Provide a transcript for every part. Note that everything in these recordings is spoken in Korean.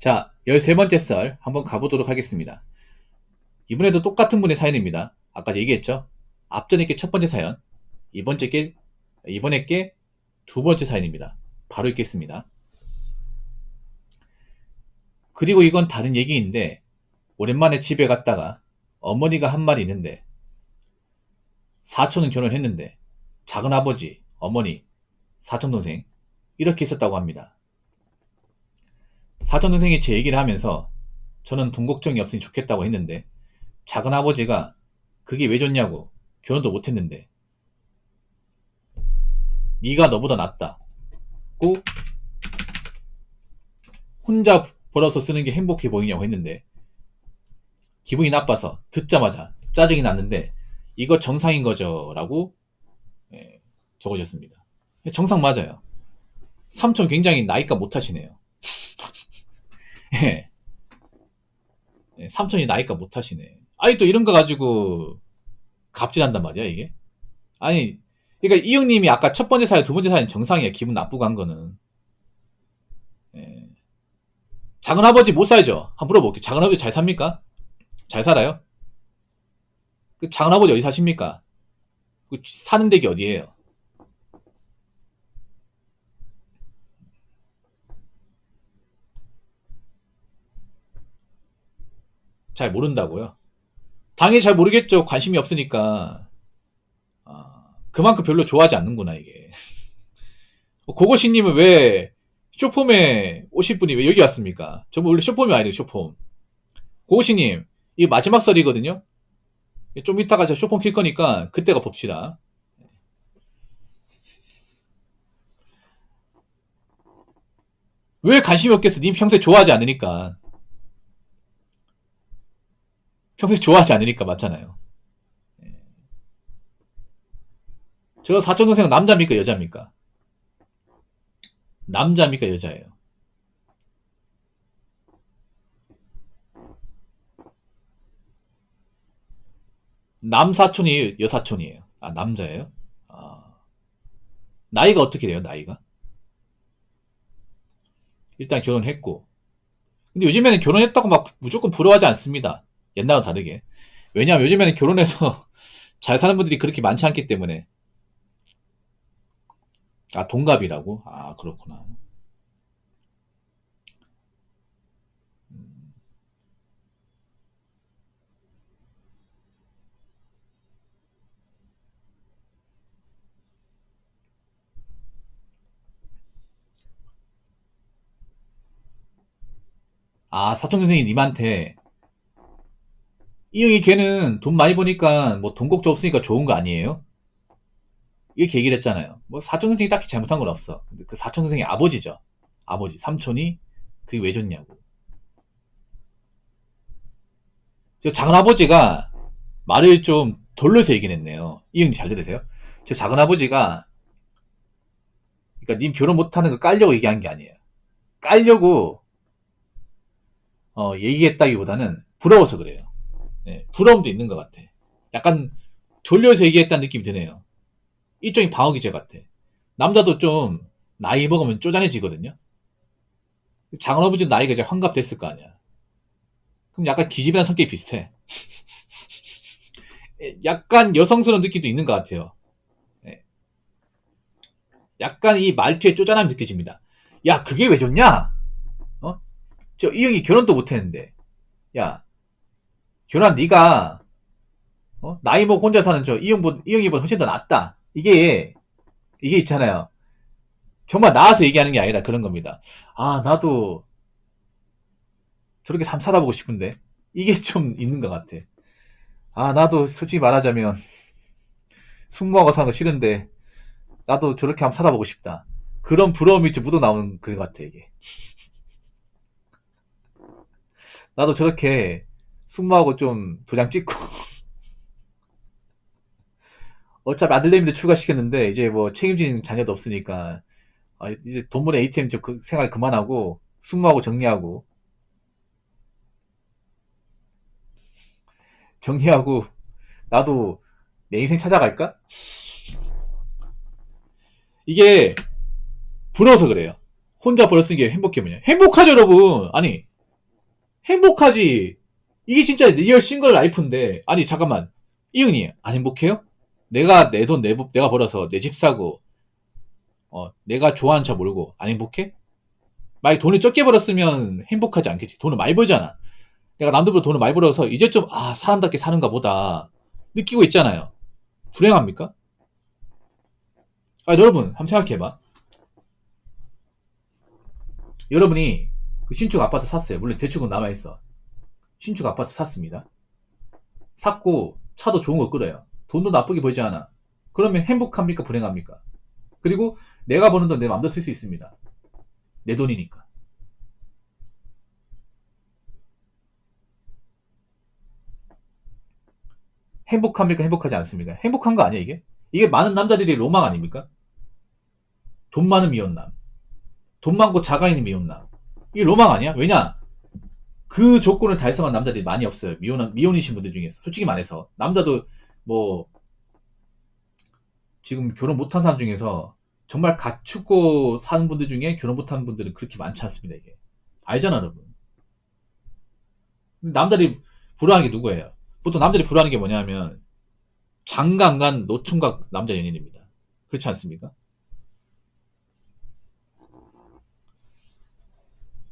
자, 13번째 썰 한번 가보도록 하겠습니다. 이번에도 똑같은 분의 사연입니다. 아까 얘기했죠? 앞전에 게 첫 번째 사연, 이번에 게 두 번째 사연입니다. 바로 읽겠습니다. 그리고 이건 다른 얘기인데, 오랜만에 집에 갔다가 어머니가 한 말이 있는데, 사촌은 결혼했는데, 작은아버지, 어머니, 사촌동생, 이렇게 있었다고 합니다. 사촌동생이 제 얘기를 하면서 저는 돈 걱정이 없으니 좋겠다고 했는데, 작은아버지가 그게 왜 좋냐고, 결혼도 못했는데 네가 너보다 낫다고 혼자 벌어서 쓰는 게 행복해 보이냐고 했는데, 기분이 나빠서 듣자마자 짜증이 났는데 이거 정상인 거죠 라고 적어줬습니다. 정상 맞아요. 삼촌 굉장히 나이가 못하시네요. 예. 삼촌이 나이가 못하시네. 아니 또 이런 거 가지고 갑질한단 말이야 이게. 아니 그러니까 이 형님이 아까 첫 번째 사연 두 번째 사연 정상이야. 기분 나쁘고 한 거는. 예. 작은아버지 못 살죠? 한번 물어볼게요. 작은아버지 잘 삽니까? 잘 살아요? 그 작은아버지 어디 사십니까? 그 사는 댁이 어디예요? 잘 모른다고요? 당연히 잘 모르겠죠. 관심이 없으니까. 그만큼 별로 좋아하지 않는구나 이게. 고고씨님은 왜 쇼폼에 오실 분이 왜 여기 왔습니까? 저분 원래 쇼폼이 아니에요. 쇼폼. 고고씨님 이 마지막 썰이거든요. 좀 이따가 저 쇼폼 킬 거니까 그때가 봅시다. 왜 관심이 없겠어? 님 평소에 좋아하지 않으니까. 평소에 좋아하지 않으니까 맞잖아요. 저 사촌동생은 남자입니까 여자입니까? 남자입니까 여자예요? 남사촌이 여사촌이에요. 아 남자예요? 아, 나이가 어떻게 돼요 나이가? 일단 결혼했고. 근데 요즘에는 결혼했다고 막 무조건 부러워하지 않습니다. 옛날과 다르게. 왜냐하면 요즘에는 결혼해서 잘 사는 분들이 그렇게 많지 않기 때문에. 아 동갑이라고? 아 그렇구나. 아 사촌 선생이 님한테 이 형이 걔는 돈 많이 버니까 뭐 돈 걱정 없으니까 좋은 거 아니에요? 이렇게 얘기를 했잖아요. 뭐 사촌 선생이 딱히 잘못한 건 없어. 근데 그 사촌 선생이 아버지죠. 아버지 삼촌이 그게 왜 좋냐고. 저 작은아버지가 말을 좀 돌려서 얘기를 했네요. 이 형님 잘 들으세요? 저 작은아버지가 그러니까 님 결혼 못하는 거 깔려고 얘기한 게 아니에요. 깔려고 얘기했다기보다는 부러워서 그래요. 네, 부러움도 있는 것 같아. 약간 돌려서 얘기했다는 느낌이 드네요. 일종의 방어 기제 같아. 남자도 좀 나이 먹으면 쪼잔해지거든요. 작은아버지 나이가 이제 환갑됐을 거 아니야. 그럼 약간 기집애랑 성격이 비슷해. 약간 여성스러운 느낌도 있는 것 같아요. 예. 약간 이 말투에 쪼잔함이 느껴집니다. 야, 그게 왜 좋냐? 어? 저 이 형이 결혼도 못했는데, 야, 결혼 네가 나이 먹고 혼자 사는 이 형이보다 훨씬 더 낫다. 이게 있잖아요. 정말 나와서 얘기하는 게 아니라 그런 겁니다. 아, 나도 저렇게 삶 살아보고 싶은데. 이게 좀 있는 것 같아. 아, 나도 솔직히 말하자면 숙모하고 사는 거 싫은데 나도 저렇게 한번 살아보고 싶다. 그런 부러움이 좀 묻어나오는 것 같아 이게. 나도 저렇게 숙모하고 좀 도장 찍고 어차피 아들내미도 출가시켰는데 이제 뭐 책임지는 자녀도 없으니까 이제 돈 버는 ATM 좀 생활 그만하고 숙모하고 정리하고 나도 내 인생 찾아갈까? 이게 부러워서 그래요. 혼자 벌었으니까 행복해 보냐? 행복하죠 여러분. 아니 행복하지. 이게 진짜 리얼 싱글 라이프인데. 아니, 잠깐만. 이응님, 안 행복해요? 내가 내 돈, 내가 벌어서 내 집 사고, 내가 좋아하는 차 몰고, 안 행복해? 만약 돈을 적게 벌었으면 행복하지 않겠지. 돈을 많이 벌잖아. 내가 남들보다 돈을 많이 벌어서 이제 좀, 사람답게 사는가 보다. 느끼고 있잖아요. 불행합니까? 여러분, 한번 생각해봐. 여러분이 그 신축 아파트 샀어요. 물론 대출금 남아있어. 신축 아파트 샀습니다. 샀고, 차도 좋은 거 끌어요. 돈도 나쁘게 벌지 않아. 그러면 행복합니까? 불행합니까? 그리고 내가 버는 돈 내 맘대로 쓸 수 있습니다. 내 돈이니까. 행복합니까? 행복하지 않습니까? 행복한 거 아니야, 이게? 이게 많은 남자들이 로망 아닙니까? 돈 많은 미혼남. 돈 많고 자가 있는 미혼남. 이게 로망 아니야? 왜냐? 그 조건을 달성한 남자들이 많이 없어요. 미혼이신 분들 중에서. 솔직히 말해서. 남자도, 뭐, 지금 결혼 못한 사람 중에서 정말 갖추고 사는 분들 중에 결혼 못한 분들은 그렇게 많지 않습니다, 이게. 알잖아, 여러분. 남자들이 불안한 게 누구예요? 보통 남자들이 불안한 게 뭐냐면, 장가간 노총각 남자 연인입니다. 그렇지 않습니까?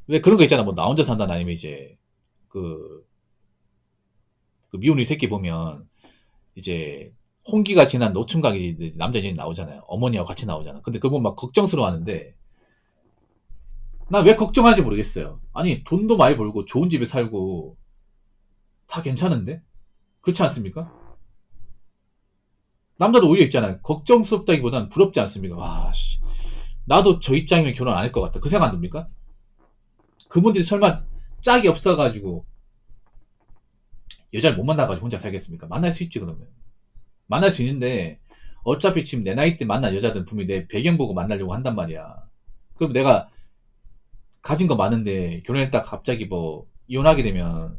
왜 그런 거 있잖아. 뭐, 나 혼자 산다, 아니면 이제, 그, 그 미혼이 새끼 보면, 이제, 홍기가 지난 노총각이 남자 연인 나오잖아요. 어머니하고 같이 나오잖아. 근데 그분 막 걱정스러워 하는데, 난 왜 걱정하는지 모르겠어요. 아니, 돈도 많이 벌고, 좋은 집에 살고, 다 괜찮은데? 그렇지 않습니까? 남자도 오히려 있잖아요. 걱정스럽다기보단 부럽지 않습니까? 와, 씨. 나도 저 입장이면 결혼 안 할 것 같다. 그 생각 안 듭니까? 그분들이 설마 짝이 없어가지고 여자를 못 만나가지고 혼자 살겠습니까? 만날 수 있지, 그러면. 만날 수 있는데 어차피 지금 내 나이 때 만난 여자들은 분명히 내 배경 보고 만나려고 한단 말이야. 그럼 내가 가진 거 많은데 결혼했다 갑자기 뭐 이혼하게 되면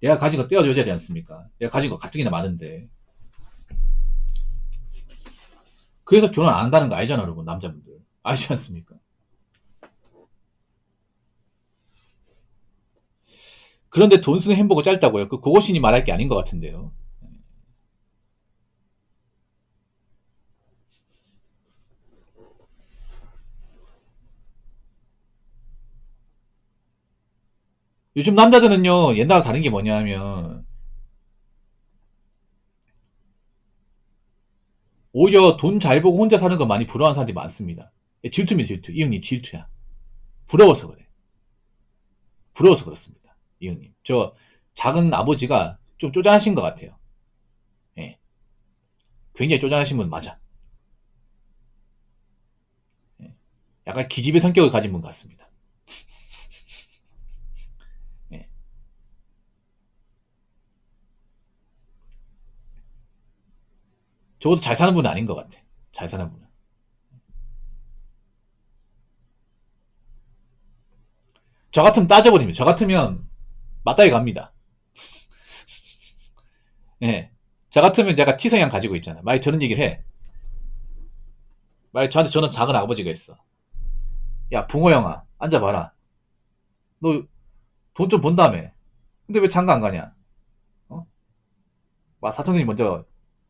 내가 가진 거 떼어줘야 되지 않습니까? 내가 가진 거 가뜩이나 많은데. 그래서 결혼 안 한다는 거 알잖아, 여러분. 남자분들. 알지 않습니까? 그런데 돈 쓰는 행복은 짧다고요. 그 고고신이 말할 게 아닌 것 같은데요. 요즘 남자들은요, 옛날과 다른 게 뭐냐면, 오히려 돈 잘 벌고 혼자 사는 거 많이 부러워하는 사람들이 많습니다. 질투면 질투. 이 형님 질투야. 부러워서 그래. 부러워서 그렇습니다. 이 형님. 저 작은 아버지가 좀 쪼잔하신 것 같아요. 예. 굉장히 쪼잔하신 분 맞아. 예. 약간 기집애 성격을 가진 분 같습니다. 예. 적어도 잘 사는 분은 아닌 것 같아. 잘 사는 분은. 저 같으면 따져버립니다. 저 같으면 맞다이 갑니다. 예. 저 같으면 제가 T성향 가지고 있잖아. 만약 저런 얘기를 해. 만약 저한테 저는 작은 아버지가 있어. 야, 붕어 형아, 앉아봐라. 너 돈 좀 번다며. 근데 왜 장가 안 가냐? 어? 막 사촌생이 먼저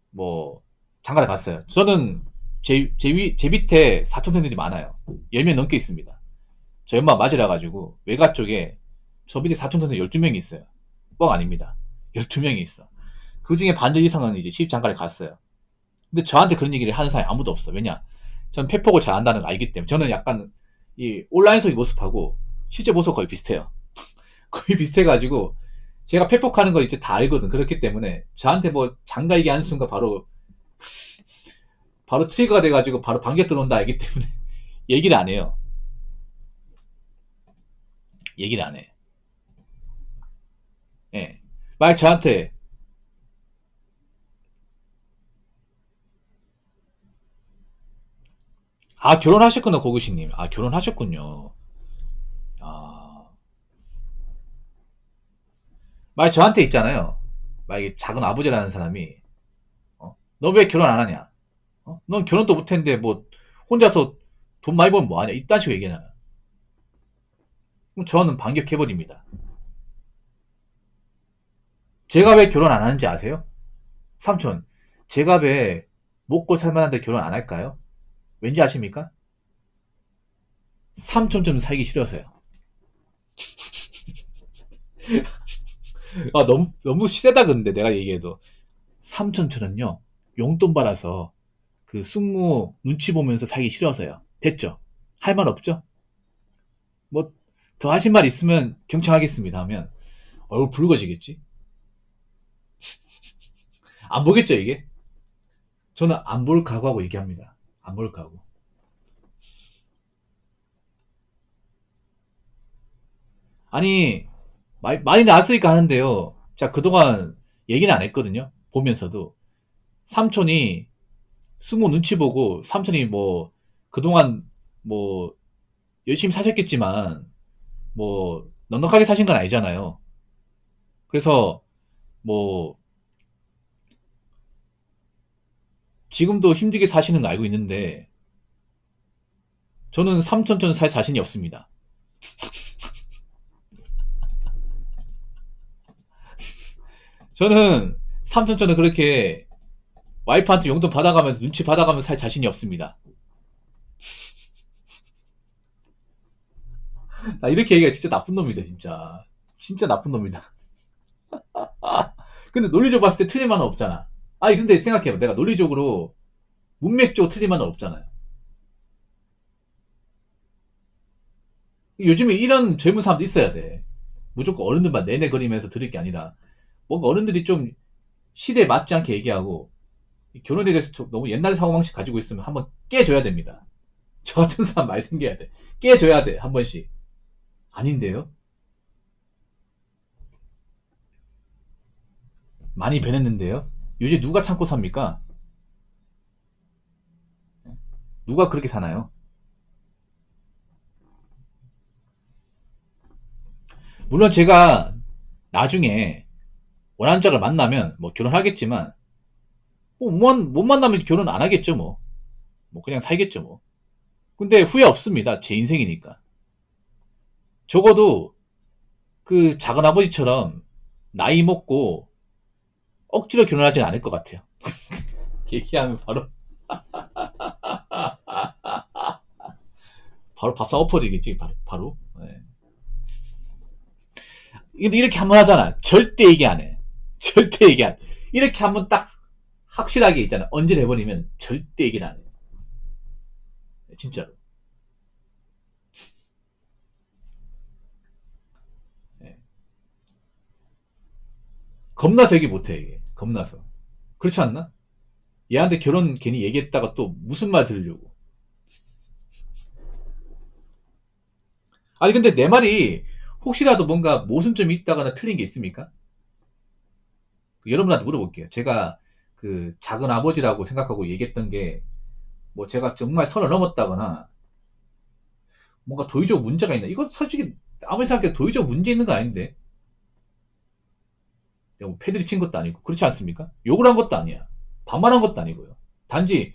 뭐 장가를 갔어요. 저는 제 밑에 사촌생들이 많아요. 10명 넘게 있습니다. 저희 엄마 맞으라 가지고 외가 쪽에 저 밑에 사촌생들 12명이 있어요. 뻥 아닙니다. 12명이 있어. 그 중에 반절 이상은 이제 시집장가를 갔어요. 근데 저한테 그런 얘기를 하는 사람이 아무도 없어. 왜냐? 전 페폭을 잘 안다는 걸 알기 때문에. 저는 약간 이 온라인속의 모습하고 실제 모습 거의 비슷해요. 거의 비슷해가지고 제가 페폭하는 걸 이제 다 알거든. 그렇기 때문에 저한테 뭐 장가 얘기하는 순간 바로 트리거가 돼가지고 바로 반겨 들어온다 알기 때문에 얘기를 안 해요. 얘기를 안 해. 예. 만약 저한테 결혼하셨구나 고구시님. 결혼하셨군요. 아 만약 저한테 있잖아요. 만약에 작은 아버지라는 사람이 너 왜 결혼 안 하냐? 넌 결혼도 못했는데 뭐 혼자서 돈 많이 벌면 뭐하냐? 이딴 식으로 얘기하잖아. 그럼 저는 반격해버립니다. 제가 왜 결혼 안 하는지 아세요? 삼촌, 제가 왜 먹고 살만한데 결혼 안 할까요? 왠지 아십니까? 삼촌 좀 살기 싫어서요. 아, 너무 세다, 근데 내가 얘기해도. 삼촌처럼요, 용돈 받아서 그 숙모 눈치 보면서 살기 싫어서요. 됐죠? 할 말 없죠? 뭐, 더 하신 말 있으면 경청하겠습니다 하면 얼굴 붉어지겠지? 안 보겠죠, 이게? 저는 안 볼 각오하고 얘기합니다. 안 볼 각오. 아니, 많이 나왔으니까 하는데요. 자, 그동안 얘기는 안 했거든요. 보면서도. 삼촌이 숙모 눈치 보고, 삼촌이 뭐, 그동안 뭐, 열심히 사셨겠지만, 뭐, 넉넉하게 사신 건 아니잖아요. 그래서, 뭐, 지금도 힘들게 사시는 거 알고 있는데, 저는 삼촌처럼 살 자신이 없습니다. 저는 삼촌처럼 그렇게 와이프한테 용돈 받아가면서 눈치 받아가면서 살 자신이 없습니다. 나 이렇게 얘기가 진짜 나쁜 놈이다, 진짜. 진짜 나쁜 놈이다. 근데 논리적으로 봤을 때 틀린 말은 없잖아. 아니, 근데 생각해봐. 내가 논리적으로, 문맥적으로 틀린 말은 없잖아요. 요즘에 이런 젊은 사람도 있어야 돼. 무조건 어른들만 내내 거리면서 들을 게 아니라, 뭔가 어른들이 좀 시대에 맞지 않게 얘기하고, 결혼에 대해서 너무 옛날 사고방식 가지고 있으면 한번 깨줘야 됩니다. 저 같은 사람 많이 생겨야 돼. 깨줘야 돼, 한 번씩. 아닌데요? 많이 변했는데요? 요즘 누가 참고 삽니까? 누가 그렇게 사나요? 물론 제가 나중에 원하는 짝을 만나면 뭐 결혼하겠지만, 못 만나면 결혼 안 하겠죠, 뭐. 뭐 그냥 살겠죠, 뭐. 근데 후회 없습니다. 제 인생이니까. 적어도 그 작은 아버지처럼 나이 먹고 억지로 결혼하진 않을 것 같아요. 얘기하면 바로 밥상 엎어지겠지, 바로. 네. 근데 이렇게 한번 하잖아. 절대 얘기 안 해. 절대 얘기 안 해. 이렇게 한번 딱 확실하게 있잖아. 언질 해버리면 절대 얘기를 안 해. 진짜로. 네. 겁나서 얘기 못해, 이게. 겁나서. 그렇지 않나? 얘한테 결혼 괜히 얘기했다가 또 무슨 말 들으려고. 아니, 근데 내 말이 혹시라도 뭔가 모순점이 있다거나 틀린 게 있습니까? 여러분한테 물어볼게요. 제가 그 작은 아버지라고 생각하고 얘기했던 게 뭐 제가 정말 선을 넘었다거나 뭔가 도의적 문제가 있나? 이거 솔직히 아무리 생각해도 도의적 문제 있는 거 아닌데. 뭐 패드립 친 것도 아니고 그렇지 않습니까? 욕을 한 것도 아니야. 반말한 것도 아니고요. 단지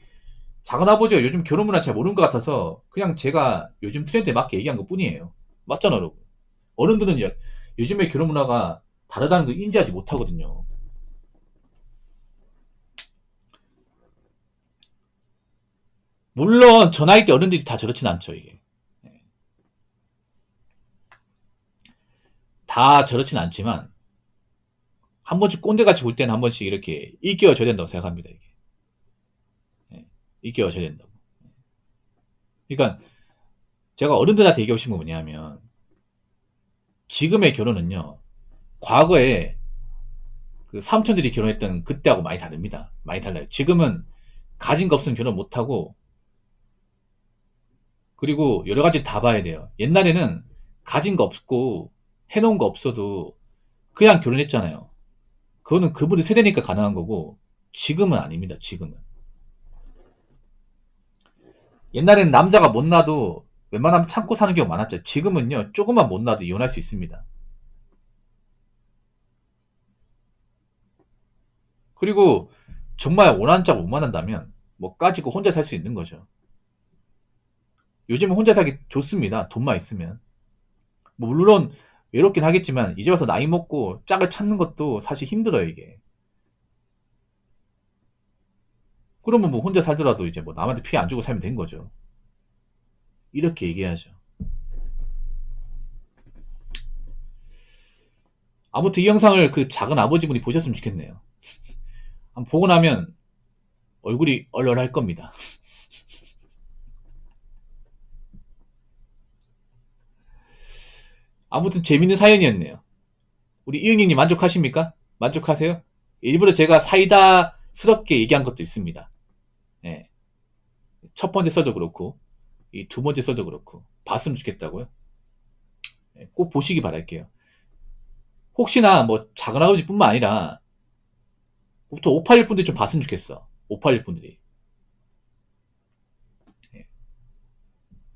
작은 아버지가 요즘 결혼 문화 잘 모르는 것 같아서 그냥 제가 요즘 트렌드에 맞게 얘기한 것 뿐이에요. 맞잖아, 여러분. 어른들은 요즘의 결혼 문화가 다르다는 걸 인지하지 못하거든요. 물론 저 나이 때 어른들이 다 저렇진 않죠, 이게. 다 저렇진 않지만 한 번씩 꼰대같이 굴 때는 한 번씩 이렇게 일깨워줘야 된다고 생각합니다, 이게. 예, 일깨워줘야 된다고. 그러니까 제가 어른들한테 얘기하고 싶은 건 뭐냐면 지금의 결혼은요, 과거에 그 삼촌들이 결혼했던 그때하고 많이 다릅니다. 많이 달라요. 지금은 가진 거 없으면 결혼 못하고, 그리고 여러 가지 다 봐야 돼요. 옛날에는 가진 거 없고 해놓은 거 없어도 그냥 결혼했잖아요. 그거는 그분의 세대니까 가능한 거고 지금은 아닙니다. 지금은. 옛날에는 남자가 못 놔도 웬만하면 참고 사는 경우 많았죠. 지금은요, 조금만 못 놔도 이혼할 수 있습니다. 그리고 정말 원하는 짝을 못 만난다면 뭐 까짓거 혼자 살 수 있는 거죠. 요즘은 혼자 살기 좋습니다. 돈만 있으면. 뭐 물론 외롭긴 하겠지만 이제 와서 나이 먹고 짝을 찾는 것도 사실 힘들어요, 이게. 그러면 뭐 혼자 살더라도 이제 뭐 남한테 피해 안 주고 살면 된 거죠. 이렇게 얘기하죠. 아무튼 이 영상을 그 작은 아버지분이 보셨으면 좋겠네요. 한번 보고 나면 얼굴이 얼얼할 겁니다. 아무튼 재밌는 사연이었네요. 우리 이응이님 만족하십니까? 만족하세요? 일부러 제가 사이다스럽게 얘기한 것도 있습니다. 예. 첫 번째 썰도 그렇고, 이 두 번째 썰도 그렇고, 봤으면 좋겠다고요? 예, 꼭 보시기 바랄게요. 혹시나 뭐 작은아버지 뿐만 아니라, 보통 581 분들이 좀 봤으면 좋겠어. 581 분들이.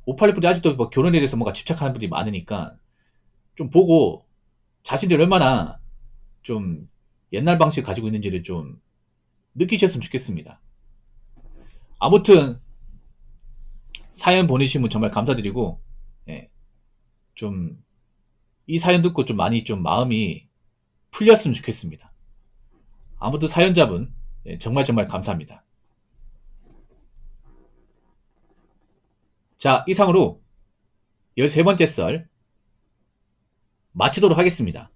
581 분들이 아직도 뭐 결혼에 대해서 뭔가 집착하는 분들이 많으니까, 좀 보고, 자신들이 얼마나 좀 옛날 방식 가지고 있는지를 좀 느끼셨으면 좋겠습니다. 아무튼 사연 보내신 분 정말 감사드리고, 예, 좀 이 사연 듣고 좀 많이 좀 마음이 풀렸으면 좋겠습니다. 아무튼 사연자분, 예, 정말 정말 감사합니다. 자, 이상으로 13번째 썰 마치도록 하겠습니다.